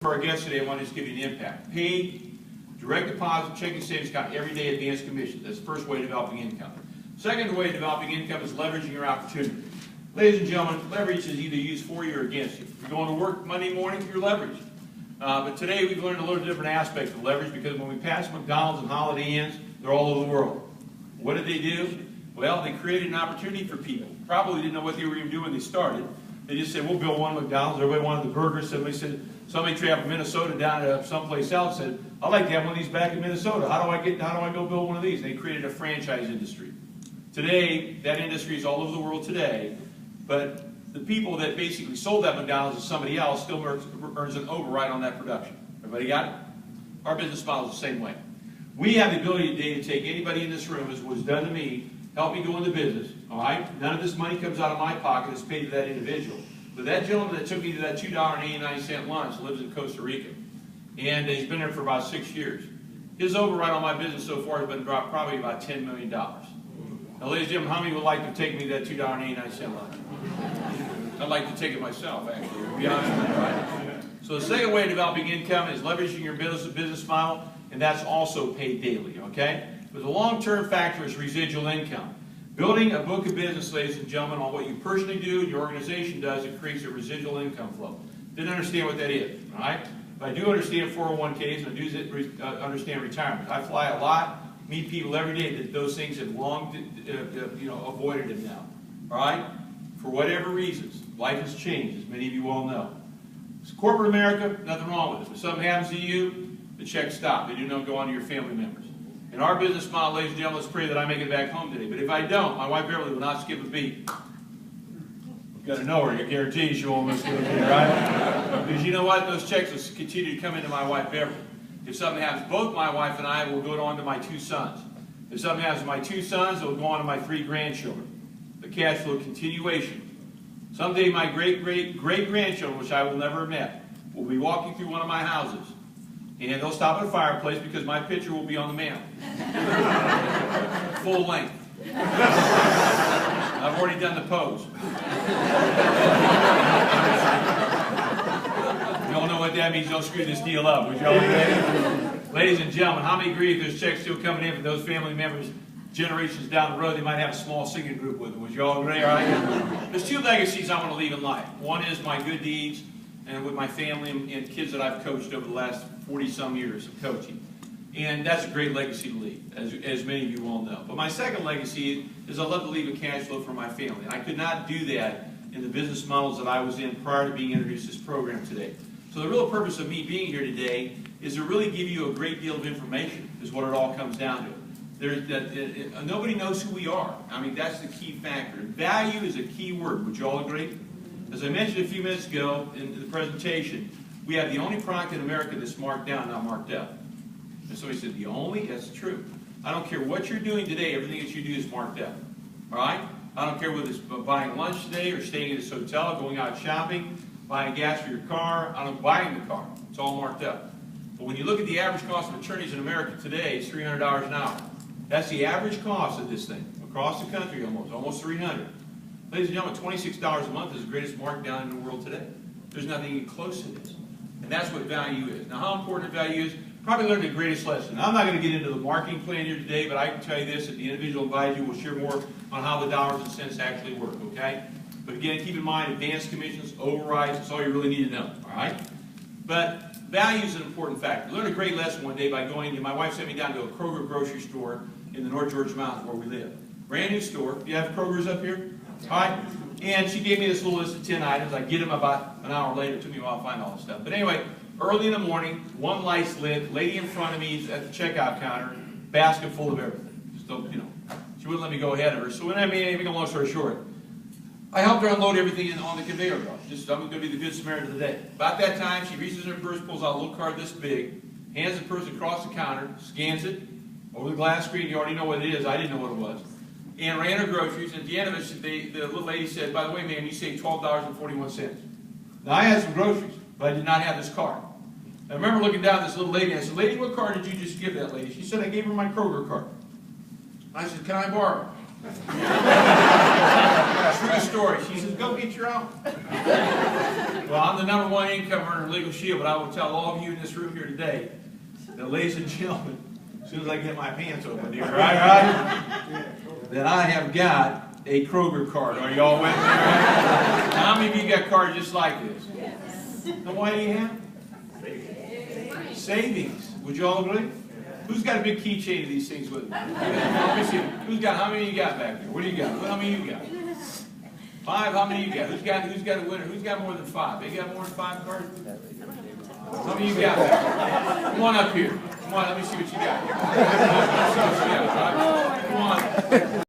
For our guests today, I want to just give you an impact. Paid, direct deposit, checking savings account, everyday advanced commission. That's the first way of developing income. Second way of developing income is leveraging your opportunity. Ladies and gentlemen, leverage is either used for you or against you. If you're going to work Monday morning, you're leveraged. But today we've learned a little different aspect of leverage, because when we pass McDonald's and Holiday Inns, they're all over the world. What did they do? Well, they created an opportunity for people. Probably didn't know what they were even doing when they started. They just said, we'll build one McDonald's. Everybody wanted the burgers. Somebody traveled from Minnesota down to someplace else and said, I'd like to have one of these back in Minnesota. How do I go build one of these? And they created a franchise industry. Today, that industry is all over the world today, but the people that basically sold that McDonald's to somebody else still earns an override on that production. Everybody got it? Our business model is the same way. We have the ability today to take anybody in this room, as was done to me, help me go into business, all right? None of this money comes out of my pocket. It's paid to that individual. But that gentleman that took me to that $2.89 lunch lives in Costa Rica, and he's been there for about 6 years. His override on my business so far has been dropped probably about $10 million. Now, ladies and gentlemen, how many would like to take me to that $2.89 lunch? I'd like to take it myself, actually, to be honest with you, right? So the second way of developing income is leveraging your business model, and that's also paid daily, okay? But the long-term factor is residual income. Building a book of business, ladies and gentlemen, on what you personally do and your organization does, it creates a residual income flow. Didn't understand what that is, all right? But I do understand 401ks, and I do understand retirement. I fly a lot, meet people every day that those things have long avoided them now, all right? For whatever reasons, life has changed, as many of you all know. It's corporate America, nothing wrong with it. If something happens to you, the checks stop. They do not go on to your family members. In our business model, ladies and gentlemen, let's pray that I make it back home today. But if I don't, my wife Beverly will not skip a beat. You've got to know her. I guarantee you she won't skip a beat, right? Because you know what? Those checks will continue to come into my wife Beverly. If something happens, both my wife and I will go on to my 2 sons. If something happens to my 2 sons, it will go on to my 3 grandchildren. The cash flow continuation. Someday my great-great-great-grandchildren, which I will never have met, will be walking through one of my houses. And they'll stop at a fireplace because my picture will be on the mantle. Full length. I've already done the pose. You all know what that means. Don't screw this deal up. Would you all agree? Ladies and gentlemen, how many agree if there's checks still coming in for those family members generations down the road, they might have a small singing group with them? Would you all agree? All right? There's 2 legacies I want to leave in life. One is my good deeds, and with my family and kids that I've coached over the last 40-some years of coaching. And that's a great legacy to leave, as many of you all know. But my second legacy is I love to leave a cash flow for my family. And I could not do that in the business models that I was in prior to being introduced to this program today. So the real purpose of me being here today is to really give you a great deal of information, is what it all comes down to. Nobody knows who we are. I mean, that's the key factor. Value is a key word. Would you all agree? As I mentioned a few minutes ago in the presentation, we have the only product in America that's marked down, not marked up. And somebody said, the only? That's true. I don't care what you're doing today, everything that you do is marked up. All right? I don't care whether it's buying lunch today or staying in this hotel, going out shopping, buying gas for your car. I don't buying the car. It's all marked up. But when you look at the average cost of attorneys in America today, it's $300 an hour. That's the average cost of this thing, across the country almost $300. Ladies and gentlemen, $26 a month is the greatest markdown in the world today. There's nothing even close to this. And that's what value is. Now, how important value is, probably learned the greatest lesson. Now, I'm not going to get into the marketing plan here today, but I can tell you this, that the individual advisor will share more on how the dollars and cents actually work, okay? But again, keep in mind, advanced commissions, overrides, that's all you really need to know, all right? But value is an important factor. I learned a great lesson one day by going, my wife sent me down to a Kroger grocery store in the North Georgia Mountains where we live. Brand new store. Do you have Kroger's up here? All right? And she gave me this little list of 10 items. I get them about an hour later. It took me a while to find all this stuff. But anyway, early in the morning, one light's lit, lady in front of me at the checkout counter, basket full of everything. Just don't, she wouldn't let me go ahead of her. So when I made a long story short, I helped her unload everything on the conveyor belt. I'm going to be the good Samaritan of the day. About that time, she reaches in her purse, pulls out a little card this big, hands the purse across the counter, scans it over the glass screen. You already know what it is. I didn't know what it was. And ran her groceries. And at the end of it, the little lady said, by the way, ma'am, you saved $12.41. Now, I had some groceries, but I did not have this card. I remember looking down at this little lady, and I said, lady, what card did you just give that lady? She said, I gave her my Kroger card. I said, can I borrow it? True story. She says, go get your own. Well, I'm the #1 income earner in Legal Shield, but I will tell all of you in this room here today that, ladies and gentlemen, as soon as I get my pants open here, right, that I have got a Kroger card. Are y'all with me? Right? How many of you got cards just like this? Yes. Now, why do you have them? Savings. Would you all agree? Who's got a big keychain of these things with them? Let me see. Who's got? How many you got back there? What do you got? How many you got? 5. How many you got? Who's got a winner? Who's got more than 5? They got more than 5 cards? How many you got back there? Come on up here. Come on. Let me see what you got. Come on.